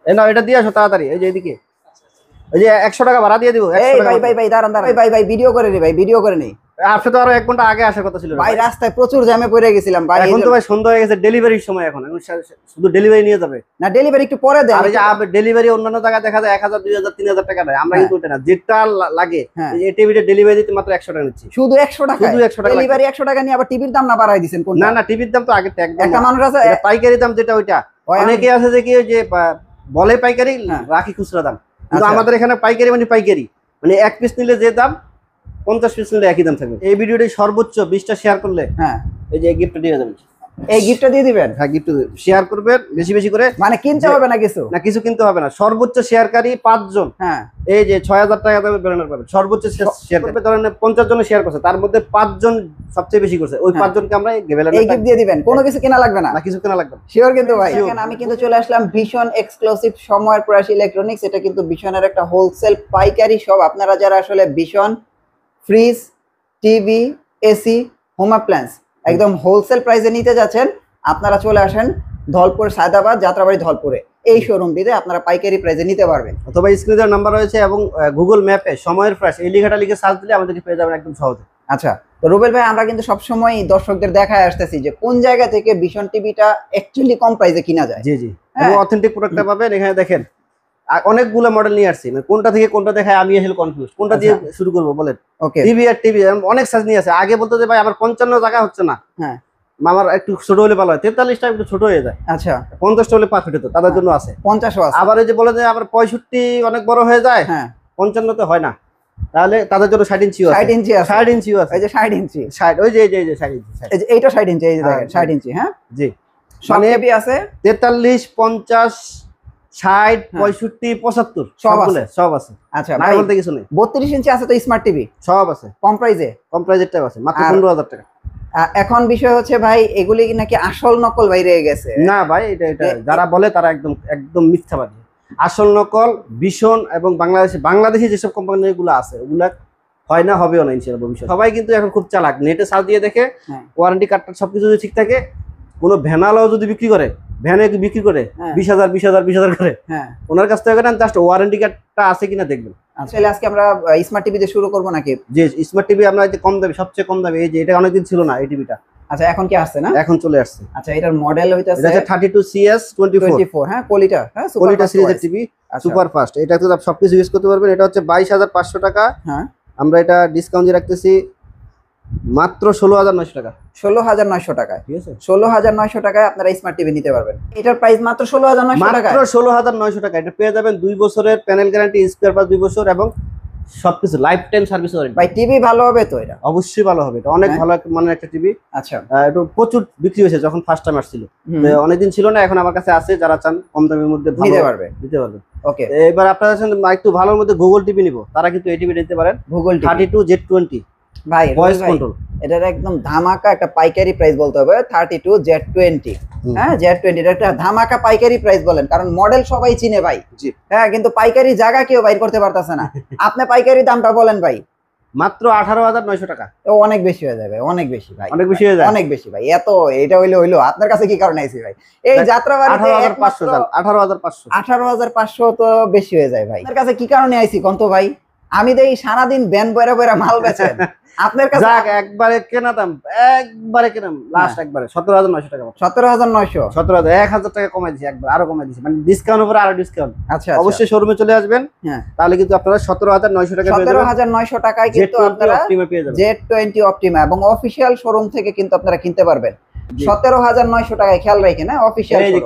এই নাও এটা দিয়ে আসো তাড়াতাড়ি, এই যে এদিকে, এই যে 100 টাকা ভাড়া দিয়ে দিব। এই ভাই ভাই ভাই দাঁড়ান দাঁড়ান, ভাই ভাই ভিডিও করে নি, ভাই ভিডিও করে নেই আপনি তো আরো 1 ঘন্টা আগে আসার কথা ছিল ভাই, রাস্তায় প্রচুর জ্যামে পড়ে গেছিলাম ভাই। এখন তো ভাই সন্ধ্যা হয়ে গেছে, ডেলিভারির সময় এখন শুধু ডেলিভারি নিয়ে যাবে না, ডেলিভারি একটু পরে দেন। আর এই যে ডেলিভারি অন্যান্য জায়গায় দেখা যায় 1000 2000 3000 টাকা নেয়, আমরা কিন্তু ওটা না, যেটা লাগে এই টিভিতে ডেলিভারি দিতে মাত্র 100 টাকা নিচ্ছি, শুধু 100 টাকা, শুধু 100 টাকা ডেলিভারি 100 টাকা নিয়ে আবার টিভির দাম না বাড়াই দিবেন কোন? না না, টিভির দাম তো আগে একদম, একটা মানুষ আছে পাইকারি দাম যেটা ওইটা, অনেকে আছে যে কি যে বলে পাইকারি রাখি খুচরা দাম, কিন্তু আমাদের এখানে পাইকারি মানে পাইকারি, মানে 1 পিস নিলে যে দাম 50 পিস নিলে একই দাম থাকবে। এই ভিডিওটি সর্বোচ্চ 20টা শেয়ার করলে এই যে গিফট দিয়ে যাবেন, এই গিফটটা দিয়ে দিবেন। হ্যাঁ গিফট শেয়ার করবেন বেশি বেশি করে, মানে কিনতে হবে না কিছু? না কিছু কিনতে হবে না, সর্বোচ্চ শেয়ারকারী 5 জন এই যে 6000 টাকা দামে ব্যানার পাবেন, সর্বোচ্চ শেয়ার করবে। ধরেন 50 জন শেয়ার করছে, তার মধ্যে 5 জন সবচেয়ে বেশি করছে, ওই 5 জনকে আমরা এই গিফট দিয়ে দিবেন। কোনো কিছু কেনা লাগবে না? না কিছু কেনা লাগবে না, শিওর কিন্তু ভাই। এখন আমি কিন্তু চলে আসলাম ভীষণ এক্সক্লুসিভ সময়ের প্রয়াস ইলেকট্রনিক্স। এটা কিন্তু ভীষণের একটা হোলসেল পাইকারি শপ। আপনারা যারা আসলে ভীষণ fridge, TV, AC, home appliance একদম হোলসেল প্রাইসে নিতে যাচ্ছেন, আপনারা চলে আসেন ধলপুর সায়দাবাদ যাত্রাবাড়ি ধলপুরে, এই শোরুমটিতে আপনারা পাইকারি প্রাইসে নিতে পারবেন। অথবা স্ক্রিনে নাম্বার রয়েছে এবং গুগল ম্যাপে সময়ের প্রাইস এই লেখাটা লিখে সার্চ দিলে আমাদেরকে পেয়ে যাবেন একদম সহজে। আচ্ছা, তো রুবেল ভাই আমরা কিন্তু সবসময় দর্শকদের দেখায় আসতেছি যে কোন জায়গা থেকে ভীষণ টিভিটা অ্যাকচুয়ালি কম প্রাইসে কিনা যায়। জি জি, এবং অথেন্টিক প্রোডাক্টটা পাবেন। এখানে দেখেন অনেকগুলো মডেল নিয়ে আসছি, কোনটা থেকে কোনটা দেখায় আমি আসলে কনফিউজ, কোনটা দিয়ে শুরু করবো বলেন? ওকে, টিভি আর টিভি অনেক সাইজ নিয়ে আছে। আগে বলতো যে ভাই আমার 55 জায়গা হচ্ছে না, হ্যাঁ আমার একটু ছোট হলে ভালো হয়, 43টা একটু ছোট হয়ে যায়, আচ্ছা 50টা হলে পারফেক্ট হতো, তাদের জন্য আছে। 50ও আছে। আবার এই যে বলে যে আমার 65 অনেক বড় হয়ে যায়, 55তে হয় না, তাহলে তাদের জন্য 60 ইঞ্চিও আছে। 60 ইঞ্চি আছে, 60 ইঞ্চিও আছে, এই যে 60 ইঞ্চি, 60 ওই যে এই যে 60 ইঞ্চি, এই যে এইটা 60 ইঞ্চি, এই যে দেখেন 60 ইঞ্চি। হ্যাঁ জি, মানে টিভি আছে 43 50 60 65 75 সব আছে। আচ্ছা না বলতে কিছু নেই। 32 ইঞ্চি আছে তো স্মার্ট টিভি, সব আছে কম প্রাইসে, কম প্রাইজের টাইপ আছে মাত্র 15000 টাকা। এখন বিষয় হচ্ছে ভাই এগুলি নাকি আসল নকল বাইরে গেছে। না ভাই, এটা যারা বলে তারা একদম একদম মিথ্যাবাদী। আসল নকল ভীষণ এবং বাংলাদেশি যেসব কোম্পানিগুলো আছে ওগুলা হয় না, হবেও না ইনশাআল্লাহ ভবিষ্যতে। সবাই কিন্তু এখন খুব চালাক, নেটে সার্চ দিয়ে দেখে ওয়ারেন্টি কার্ডটা সবকিছু যদি ঠিক থাকে, কোনো ভ্যানালাও যদি বিক্রি করে, ভ্যানে বিক্রি করে 20,000 20,000 20,000 করে, ওনার কাছ থেকে জাস্ট ওয়ারেন্টি কার্ডটা আছে কিনা দেখবেন। আসলে আজকে আমরা স্মার্ট টিভি দিয়ে শুরু করব নাকি? যে স্মার্ট টিভি আমরা যে কম দামে, সবচেয়ে কম দামে, এই যে এটা অনেকদিন ছিল না এই টিভিটা, আচ্ছা এখন কি আসছে না? এখন চলে আসছে। আচ্ছা এটার মডেল হইতাছে এটা 32CS24, হ্যাঁ কোয়ালিটা, হ্যাঁ কোয়ালিটা সিরিজের টিভি, সুপার ফাস্ট। এটা তো সবকিছু ইউজ করতে পারবেন। এটা হচ্ছে 22,500 টাকা, হ্যাঁ আমরা এটা ডিসকাউন্ট দিয়ে রাখতেছি মাত্র 16,900 টাকা। 16,900 টাকায়, ঠিক আছে, 16,900 টাকায় আপনারা স্মার্ট টিভি নিতে পারবেন। এটার প্রাইস মাত্র 16,900 টাকা, মাত্র 16,900 টাকা। এটা পেয়ে যাবেন 2 বছরের প্যানেল গ্যারান্টি, স্পেয়ার পার্টস 2 বছর এবং সবকিছু লাইফ টাইম সার্ভিস ওয়ারেন্টি। ভাই টিভি ভালো হবে তো? এটা অবশ্যই ভালো হবে, এটা অনেক ভালো মানের একটা টিভি। আচ্ছা এটা প্রচুর বিক্রি হয়েছে যখন ফার্স্ট টাইম আসছিল, অনেকদিন ছিল না, এখন আমার কাছে আছে। যারা চান কম দামের মধ্যে নিতে পারবে। ওকে, এবার আপনারা একটু ভালোর মধ্যে গুগল টিভি নিব, তারা কিন্তু এই টিভি নিতে পারেন, গুগল 32Z20 ভাই ভয়েস কন্ট্রোল। এটার একদম ধামাকা একটা পাইকারি প্রাইস বলতে হবে, 32Z20। হ্যাঁ Z20 এটা একটা ধামাকা পাইকারি প্রাইস বলেন, কারণ মডেল সবাই চিনে ভাই। হ্যাঁ কিন্তু পাইকারি জায়গা কেউ বাইর করতে পারতেছে না। আপনি পাইকারি দামটা বলেন ভাই। মাত্র 18,900 টাকা। ও অনেক বেশি হয়ে যাবে, অনেক বেশি ভাই, অনেক বেশি হয়ে যায়, অনেক বেশি ভাই। এত এটা হইলো আপনার কাছে কি কারণে আইছি ভাই? এই যাত্রাবাড়িতে 18,500 তো বেশি হয়ে যায় ভাই। আপনার কাছে কি কারণে আইছি কোন তো ভাই? আমি দেই সারাদিন ব্যান বয়রা বয়রা মাল বেচেন, আপনার কাছে একবারে কেনা দাম, একবারে কেনা লাস্ট একবারে 17,900 টাকা। 17,900, 17,000, 1,000 টাকা কমাই দিছি, একবার আরো কমাই দিছি, মানে ডিসকাউন্ট উপরে আরো ডিসকাউন্ট। আচ্ছা অবশ্যই শোরুমে চলে আসবেন, তাহলে কিন্তু আপনারা 17,900 টাকা পেয়ে যাবেন। 17,900 টাকায় কিন্তু আপনারা Z20 অপটিমা এবং অফিশিয়াল শোরুম থেকে কিন্তু আপনারা কিনতে পারবেন 17,900 টাকায়। খেয়াল রাখেন হ্যাঁ, অফিশিয়াল এই যে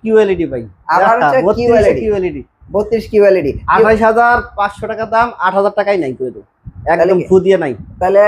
QLED ভাই, আবার হচ্ছে QLED 32 QLED 28,500 টাকা দাম, 8,000 টাকাই নাই করে দেব, একদম ফুদিয়ে নাই। তাহলে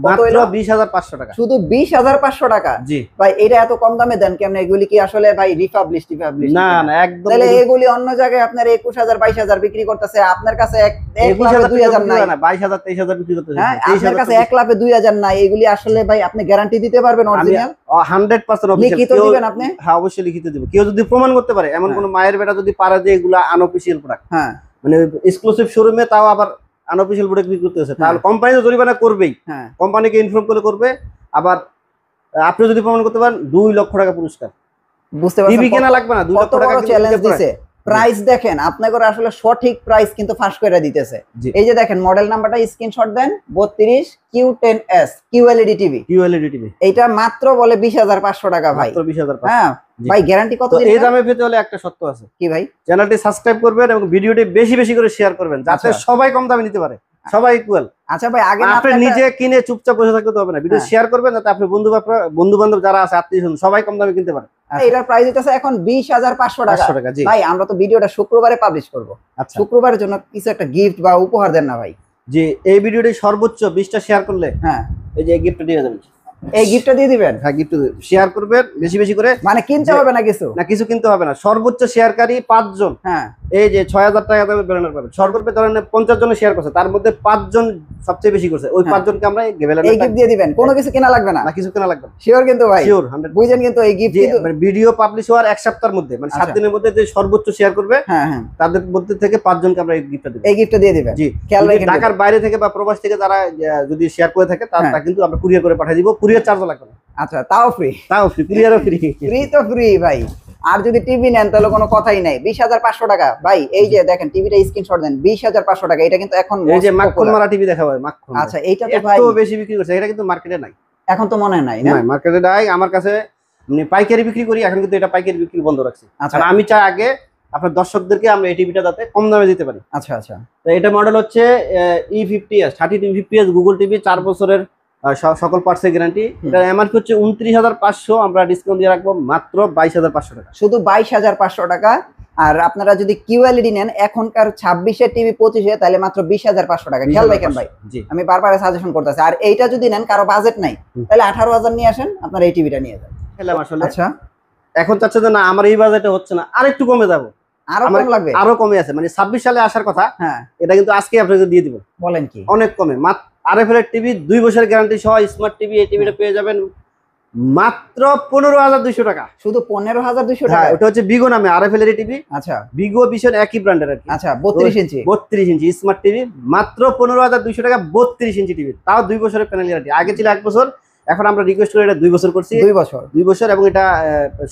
মাত্র 20,500 টাকা, শুধু 20,500 টাকা। জি ভাই এটা এত কম দামে দেন কেমনে? এগুলি কি আসলে ভাই রিপাবলিশ? না না একদম। তাহলে এগুলি অন্য জায়গায় আপনার 21,000 22,000 বিক্রি করতেছে, আপনার কাছে 1,02,000 নাই, 22,000 23,000 বিক্রি করতেছে। হ্যাঁ আপনার কাছে 1,02,000 নাই। এগুলি আসলে ভাই আপনি গ্যারান্টি দিতে পারবেন অরিজিনাল? 100% অফিশিয়াল। লিখিত দিবেন আপনি? হ্যাঁ অবশ্যই লিখিত দেব। কেউ যদি প্রমাণ করতে পারে, এমন কোন মায়ের বেটা যদি পারে যে এগুলা আনঅফিশিয়াল প্রোডাক্ট, হ্যাঁ মানে এক্সক্লুসিভ শোরুমে তাও আবার আনঅফিশিয়াল প্রোডাক্ট বিক্রি করতেছে, তাহলে কোম্পানি তো জরিমানা করবেই, কোম্পানিকে ইনফর্ম করবে। আবার আপনি যদি প্রমাণ করতে পারেন 2 লক্ষ টাকা পুরস্কার। বুঝতে টিভি পারছেন কেনা লাগবে না, 2 কত লক্ষ টাকা বড় কিন্তু চ্যালেঞ্জ নিতে পারেন। দিছে। প্রাইস দেখেন আপনাদের আসলে সঠিক প্রাইস কিন্তু ফাঁস করে দিতেছে। জি। এই যে দেখেন মডেল নাম্বারটা স্ক্রিনশট দেন, 32 Q10s QLED TV. QLED TV এইটা মাত্র বলে 20,500 টাকা ভাই। মাত্র 20,500। হ্যাঁ জি। ভাই গ্যারান্টি কত তো দিন? এই দামে পেতে হলে একটা শর্ত আছে, কি ভাই? চ্যানেলটি সাবস্ক্রাইব করবেন এবং ভিডিওটি বেশি বেশি করে শেয়ার করবেন, যাতে আচ্ছা। সবাই কম দামে নিতে পারে, সবাই ইকুয়াল। আচ্ছা ভাই আগে না আপনি নিজে কিনে চুপচাপ বসে থাকতে হবে না, ভিডিও হ্যাঁ। শেয়ার করবেন যাতে আপনি বন্ধু বান্ধব যারা আছে, আত্মীয়স্বজন সবাই কম দামে কিনতে পারে। এটার প্রাইস হচ্ছে এখন 20,500 টাকা। 500 টাকা। জি। ভাই আমরা তো ভিডিওটা শুক্রবারে পাবলিশ করব, আচ্ছা, শুক্রবারের জন্য কিছু একটা গিফট বা উপহার দেন না ভাই? যে এই ভিডিওটি সর্বোচ্চ 20টা শেয়ার করলে হ্যাঁ এই যে গিফটটা দিয়ে যাবেন। এই গিফটটা দিয়ে দিবেন। হ্যাঁ, গিফট শেয়ার করবেন বেশি বেশি করে, মানে কিনতে যে- হবে না কিছু? না কিছু কিনতে হবে না, সর্বোচ্চ শেয়ারকারী 5 জন হ্যাঁ এই যে 6,000 টাকা দামে ব্যানার পাবেন। সর্বোচ্চ ধরেন 50 জনে শেয়ার করছে, তার মধ্যে 5 জন সবচেয়ে বেশি করছে, ওই হ্যাঁ। 5 জনকে আমরা এই গিফট দিয়ে দিবেন, কোনো কিছু কেনা লাগবে না? না কিছু কেনা লাগবে না। শিওর কিন্তু ভাই? শিওর 100। বুঝেন কিন্তু এই গিফট যে কিন্তু মানে ভিডিও পাবলিশ হওয়ার 1 সপ্তাহের মধ্যে, মানে 7 আচ্ছা। দিনের মধ্যে যে সর্বোচ্চ শেয়ার করবে হ্যাঁ হ্যাঁ তাদের মধ্যে থেকে 5 জনকে আমরা এই গিফটটা দেব। এই গিফটটা দিয়ে দিবেন। জি। খেয়াল যদি রাখেন ঢাকার বাইরে থেকে বা প্রবাস থেকে যারা যদি শেয়ার করে থাকে হ্যাঁ। তা কিন্তু আমরা কুরিয়ার করে পাঠিয়ে দিব, কুরিয়ার চার্জও লাগবে না, আচ্ছা তাও ফ্রি? তাও ফ্রি, কুরিয়ারও ফ্রি। ফ্রি তো ফ্রি ভাই। আর যদি টিভি নেন তাহলে কোনো কথাই নাই, 20,500 টাকা ভাই। এই যে দেখেন টিভিটা স্ক্রিনশট দেন, 20,500 টাকা। এটা কিন্তু এখন এই যে most মাখন popular। মারা টিভি দেখাবো, মাখন। আচ্ছা এইটা তো ভাই এত বেশি বিক্রি করছে, এটা কিন্তু মার্কেটে নাই। এখন তো মনে হয় নাই না? না মার্কেটে নাই, আমার কাছে মানে পাইকারি বিক্রি করি, এখন কিন্তু এটা পাইকারি বিক্রি বন্ধ রাখছি। আচ্ছা কারণ আমি চাই আগে আপনার দর্শকদেরকে আমরা এই টিভিটা যাতে কম দামে দিতে পারি। আচ্ছা আচ্ছা তো এটা মডেল হচ্ছে E50s 3250s গুগল টিভি, 4 বছরের সকল পার্টসের গ্যারান্টি। এটা এমআরপি হচ্ছে 29,500, আমরা ডিসকাউন্ট দিয়ে রাখবো মাত্র 22,500 টাকা। শুধু 22,500 টাকা। আর আপনারা যদি QLED নেন এখনকার 26-এর টিভি 25-এ, তাহলে মাত্র 20,500 টাকা। খেয়াল রাখেন ভাই, জি। আমি বারবার সাজেশন করতেছি। আর এইটা যদি নেন কারো বাজেট নাই, তাহলে 18,000 নিয়ে আসেন, আপনারা এই টিভিটা নিয়ে যান। খেলাম আসলে আচ্ছা এখন চাচ্ছে যে না আমার এই বাজেটে হচ্ছে না, আরেকটু কমে যাবো, আরো আমার কম লাগবে? আরো কমে আছে, মানে 26 সালে আসার কথা, হ্যাঁ এটা কিন্তু আজকে আপনাকে দিয়ে দিব বলেন কি? অনেক কমে। RFL এর টিভি 2 বছরের গ্যারান্টি সহ স্মার্ট টিভি, এই টিভিটা পেয়ে যাবেন মাত্র 15,200 টাকা। শুধু 15,200 হ্যাঁ, টাকা? ওটা হচ্ছে বিগো নামে RFL এর টিভি, আচ্ছা বিগো ভিশন একই ব্র্যান্ডের আর কি। আচ্ছা 32 ইঞ্চি? 32 ইঞ্চি স্মার্ট টিভি মাত্র 15,200 টাকা, 32 ইঞ্চি টিভি, তাও 2 বছরের প্যানেল গ্যারান্টি। আগে ছিল 1 বছর, এখন আমরা রিকোয়েস্ট করে এটা 2 বছর করছি। 2 বছর? 2 বছর, এবং এটা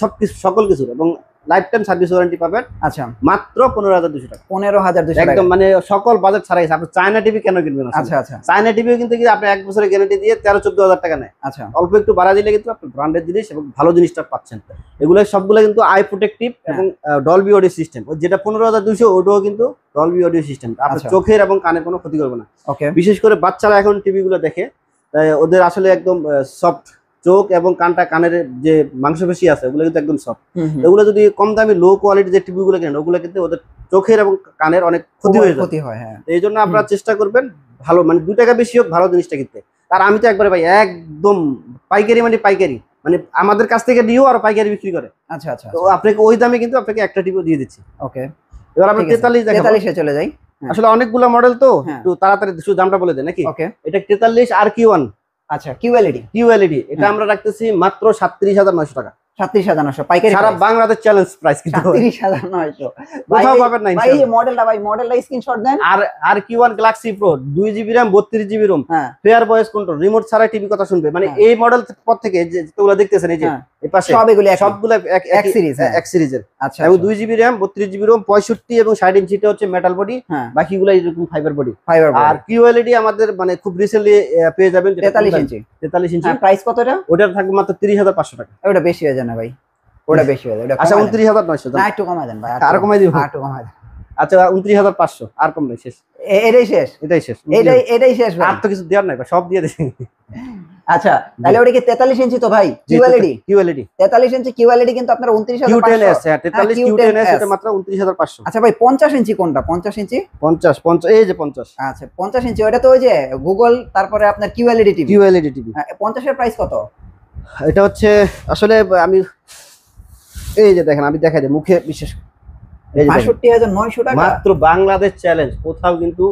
সবকিছু সকল কিছু এবং লাইফ টাইম সার্ভিস ওয়ারেন্টি পাবেন আচ্ছা মাত্র 15,200 টাকা। 15,200 টাকা? একদম মানে সকল বাজেট ছাড়াই। আপনি চায়না টিভি কেন কিনবেন? আচ্ছা আচ্ছা চায়না টিভিও কিন্তু কি আপনি 1 বছরের গ্যারান্টি দিয়ে 13-14 হাজার টাকা নেয়, আচ্ছা অল্প একটু বাড়া দিলে কিন্তু আপনি ব্র্যান্ডেড জিনিস এবং ভালো জিনিসটা পাচ্ছেন। এগুলো সবগুলো কিন্তু আই প্রোটেক্টিভ এবং ডলবি অডিও সিস্টেম। যেটা 15,200 ওটাও কিন্তু ডলবি অডিও সিস্টেম, আপনার আচ্ছা। চোখের এবং কানের কোনো ক্ষতি করবে না। ওকে বিশেষ করে বাচ্চারা এখন টিভি গুলো দেখে, ওদের আসলে একদম সফট চোখ এবং কানের যে মাংসপেশি আছে ওগুলো কিন্তু একদম সফট। এগুলো যদি কম দামি লো কোয়ালিটি যে টিভি গুলো কেনেন, ওগুলো কিন্তু ওদের চোখের এবং কানের অনেক ক্ষতি হয়ে যায়। ক্ষতি হয় হ্যাঁ। এই জন্য আপনারা চেষ্টা করবেন ভালো, মানে 2 টাকা বেশি হোক ভালো জিনিসটা কিনতে। আর আমি তো একবারে ভাই একদম পাইকারি, মানে আমাদের কাছ থেকে নিয়েও আর পাইকারি বিক্রি করে। আচ্ছা আচ্ছা তো আপনাকে ওই দামে কিন্তু আপনাকে একটা টিভি দিয়ে দিচ্ছি। ওকে এবার আমরা 43 দেখাবো। 43-এ চলে যাই। আসলে অনেকগুলো মডেল তো হ্যাঁ। একটু তাড়াতাড়ি শুধু দামটা বলে দেন নাকি। ওকে এটা 43 RQ1 আচ্ছা QLED QLED, এটা হ্যাঁ। আমরা রাখতেছি মাত্র 37,900 টাকা। 37,900 পাইকারি সারা বাংলাদেশ চ্যালেঞ্জ প্রাইস কিন্তু 37,900 কোথাও পাবেন না ভাই। এই মডেলটা ভাই, মডেলটা স্ক্রিনশট দেন। আর RQ1 Galaxy pro 2GB RAM 32GB ROM, হ্যাঁ ফেয়ার ভয়েস কন্ট্রোল, রিমোট ছাড়া টিভি কথা শুনবে। মানে হ্যাঁ। এই মডেল পর থেকে যেগুলো দেখতেছেন এই যে হ্যাঁ। এই পাশে সব এগুলো একই? সবগুলো এক সিরিজ? হ্যাঁ এক সিরিজের। আচ্ছা এবং 2GB RAM 32GB ROM 65 এবং 60 ইঞ্চিটা হচ্ছে মেটাল বডি, হ্যাঁ বাকিগুলো এরকম ফাইবার বডি। ফাইবার আর QLED আমাদের মানে খুব রিসেন্টলি পেয়ে যাবেন 43 ইঞ্চি। 43 ইঞ্চি। হ্যাঁ প্রাইস কত এটা? ওটার থাকবে মাত্র 30,500 টাকা। ওটা বেশি হয়ে যায় না ভাই? ওটা বেশি হয়ে যায়, ওটা আচ্ছা কমায় দেন। 29,900 না একটু কমায় দেন ভাই, আরো কমায় দিব? একটু কমায় দেন। আচ্ছা 29,500, আর কম নেই, শেষ, এটাই শেষ? এটাই শেষ, এটাই শেষ ভাই? আর তো কিছু দেওয়ার নাই ভাই, সব দিয়ে দিছি। আচ্ছা তাহলে ওটা কি 43 ইঞ্চি তো ভাই QLED? QLED 43 ইঞ্চি QLED কিন্তু আপনার 29,500। Q10s, হ্যাঁ 43 Q10s Q10s, এটা মাত্র 29,500। আচ্ছা ভাই 50 ইঞ্চি কোনটা? 50 ইঞ্চি? 50 এই যে 50 আচ্ছা 50 ইঞ্চি ওটা তো ওই যে গুগল, তারপরে আপনার QLED টিভি। QLED TV. 50 এর প্রাইস কত? এটা হচ্ছে আসলে আমি এই যে দেখেন, আমি দেখাই দিই মুখে বিশেষ, এই যে দেখেন, 62,900 টাকা মাত্র বাংলাদেশ চ্যালেঞ্জ। কোথাও কিন্তু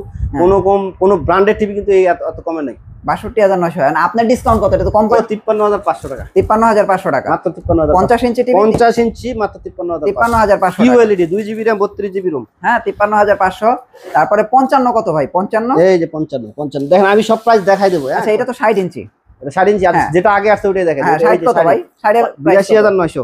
কোনো ব্র্যান্ডেড টিভি কিন্তু এই এত কমে নাই। 62,900। আর আপনার ডিসকাউন্ট কত? এটা তো কম করে 53,500 টাকা। 53,500 টাকা মাত্র 53,000। 50 ইঞ্চি টিভি? 50 ইঞ্চি মাত্র 53,500। 53,500 QLED 2GB RAM 32GB ROM। হ্যাঁ 53,500। তারপরে 55 কত ভাই? 55? এই যে 55 দেখেন, আমি সব প্রাইস দেখাই দেবো। আচ্ছা এটা তো 60 ইঞ্চি। এটা 60 ইঞ্চি আছে, হ্যাঁ। যেটা আগে আসছে ওটাই দেখেন। হ্যাঁ 60 কত ভাই? 60 এর price কত? 82,900।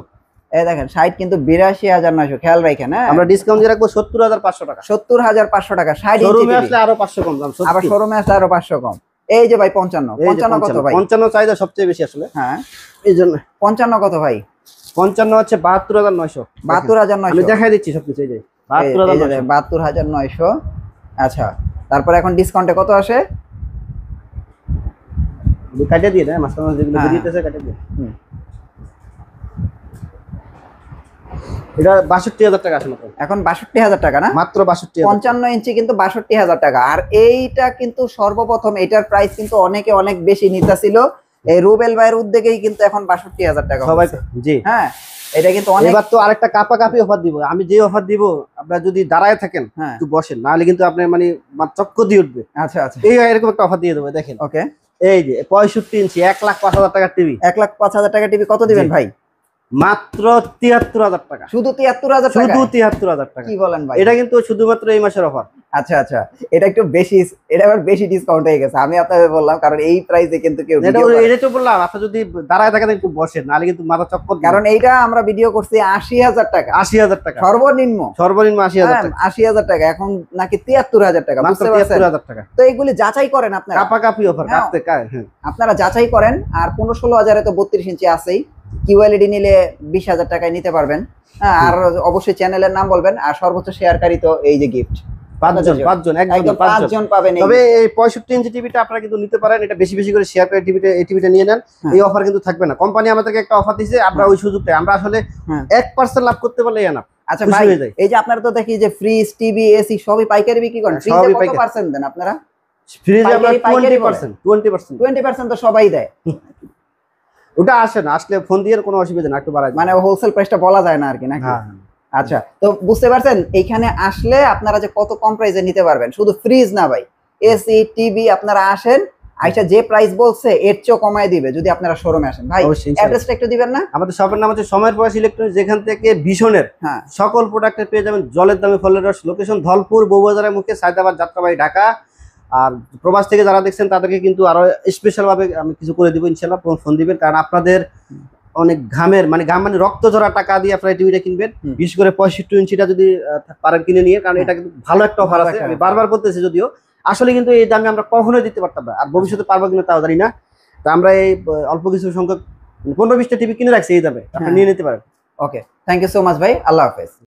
এই দেখেন 60 কিন্তু 82,900, খেয়াল রাখেন। হ্যাঁ, আমরা ডিসকাউন্ট দিয়ে রাখবো 70,500 টাকা। 70,500 টাকা 60 ইঞ্চি শোরুমে টিভি। আসলে আরো 500 কম দাম। আবার শোরুমে আসলে আরো 500 কম। এই যে ভাই 55, এই যে 55 কত ভাই? 55 চাহিদা সবচেয়ে বেশি আসলে, হ্যাঁ, এই জন্য 55 কত ভাই? 55 হচ্ছে 72,900। আমি 72,900। দেখাই দিচ্ছি সবকিছু, এই যে এই যে 72,900। 72,900। আচ্ছা, তারপর এখন ডিসকাউন্টে কত আসে? কাটিয়ে দিয়ে দেয়, মাঝখানে যেগুলো হ্যাঁ, বেরিয়েছে কাটিয়ে দিয়ে। হুম। এটা 62,000 টাকা আসে মাত্র। এখন 62,000 টাকা না? মাত্র 62,000। 55 ইঞ্চি কিন্তু 62,000 টাকা। আর এইটা কিন্তু সর্বপ্রথম এটার প্রাইস কিন্তু অনেকে অনেক বেশি নিতেছিল, এই রুবেল ভাইয়ের উদ্যোগেই কিন্তু এখন 62,000 টাকা সবাই হচ্ছে। জি। হ্যাঁ, এটা কিন্তু অনেক। এবার তো আরেকটা কাপি অফার দিব। আমি যে অফার দিব, আপনারা যদি দাঁড়ায় থাকেন হ্যাঁ, একটু বসেন, নাহলে কিন্তু আপনি মানে চক্কর দিয়ে উঠবে। আচ্ছা আচ্ছা, এই এরকম একটা অফার দিয়ে দেবো, দেখেন। ওকে। এই যে 65 ইঞ্চি 1,05,000 টাকার টিভি, 1,05,000 টাকা টিভি কত দিবেন জি। ভাই? মাত্র 73,000 টাকা। শুধু 73,000 টাকা? শুধু 73,000 টাকা। কি বলেন ভাই? এটা কিন্তু শুধুমাত্র এই মাসের অফার। আচ্ছা আচ্ছা, এটা একটু বেশি, এটা আবার বেশি ডিসকাউন্ট হয়ে গেছে। আমি আপনাদের বললাম কারণ এই প্রাইসে কিন্তু কেউ এটা ভিডিও করে না। এটা তো বললাম, আপনি যদি দাঁড়ায় থাকেন একটু বসেন, নাহলে কিন্তু মাথা চক্কর দিবে। কারণ এইটা আমরা ভিডিও করছি 80,000 টাকা 80,000 টাকা সর্বনিম্ন। সর্বনিম্ন 80,000 টাকা। 80,000 টাকা এখন নাকি 73,000 টাকা। মাত্র বুঝতে পারছেন? 73,000 টাকা। তো এইগুলি যাচাই করেন আপনারা, কাপি অফার হ্যাঁ। কাটতে কায়। হ্যাঁ, আপনারা যাচাই করেন। আর 15-16,000 তো 32 ইঞ্চি আছেই। কিউএলইডি নিলে 20,000 টাকায় নিতে পারবেন। হ্যাঁ, আর অবশ্যই চ্যানেলের নাম বলবেন। আর সর্বোচ্চ শেয়ারকারী তো এই যে গিফট, পাঁচজন একদম একদম 5 পাঁচজন। জন পাবেন। তবে এই 65 ইঞ্চি টিভিটা আপনারা কিন্তু নিতে পারেন, এটা বেশি বেশি করে শেয়ার করে এই টিভিটা নিয়ে নেন। হ্যাঁ। এই অফার কিন্তু থাকবে না, কোম্পানি আমাদেরকে একটা অফার দিয়েছে, আমরা ওই সুযোগটা আমরা আসলে হ্যাঁ। 1% লাভ করতে পারলে না। আচ্ছা খুশি ভাই, হয়ে যাই। এই যে আপনারা তো দেখি যে ফ্রিজ, টিভি, এসি সবই পাইকারি বিক্রি করেন। ফ্রিজে সবই কত পাইকারি। পার্সেন্ট দেন আপনারা? ফ্রিজে আমরা পাইকারি 20%। 20% তো সবাই দেয়। ওটা আসে না, আসলে ফোন দিয়ে কোনো অসুবিধা না, একটু বাড়াই দিন। মানে হোলসেল প্রাইসটা বলা যায় না আর কি, নাকি? হ্যাঁ। আচ্ছা, তো বুঝতে পারছেন এইখানে আসলে আপনারা যে কত কম প্রাইসে নিতে পারবেন। শুধু ফ্রিজ না ভাই, এসি, টিভি আপনারা আসেন, আইসা যে প্রাইস বলছে এর চেয়েও কমায় দিবে যদি আপনারা শোরুমে আসেন। ভাই অবশ্যই, ইনশাআল্লাহ। অ্যাড্রেসটা একটু দিবেন না? আমাদের শপের নাম হচ্ছে সময়ের প্রয়াস ইলেকট্রনিক্স, যেখান থেকে ভীষণের হ্যাঁ, সকল প্রোডাক্টের পেয়ে যাবেন জলের দামে ফলের রস। লোকেশন ধলপুর বউবাজারের মুখে, সায়দাবাদ, যাত্রাবাড়ি, ঢাকা। আর প্রবাস থেকে যারা দেখছেন তাদেরকে কিন্তু আরো স্পেশাল ভাবে আমি কিছু করে দিব ইনশাআল্লাহ। ফোন দিবেন, কারণ আপনাদের অনেক ঘামের মানে রক্ত ঝরা টাকা দিয়ে আপনারা টিভিটা কিনবেন। বিশেষ করে 65 ইঞ্চিটা যদি পারেন কিনে নিয়ে, কারণ এটা কিন্তু ভালো একটা অফার আছে। আমি বারবার বলতেছি, যদিও আসলে কিন্তু এই দামে আমরা কখনোই দিতে পারতাম না, আর ভবিষ্যতে পারবো কিনা তাও জানি না। তা আমরা এই অল্প কিছু সংখ্যক 15-20টা টিভি কিনে রাখছি এই দামে, আপনি নিয়ে নিতে পারেন। ওকে, থ্যাংক ইউ সো মাচ ভাই, আল্লাহ হাফেজ।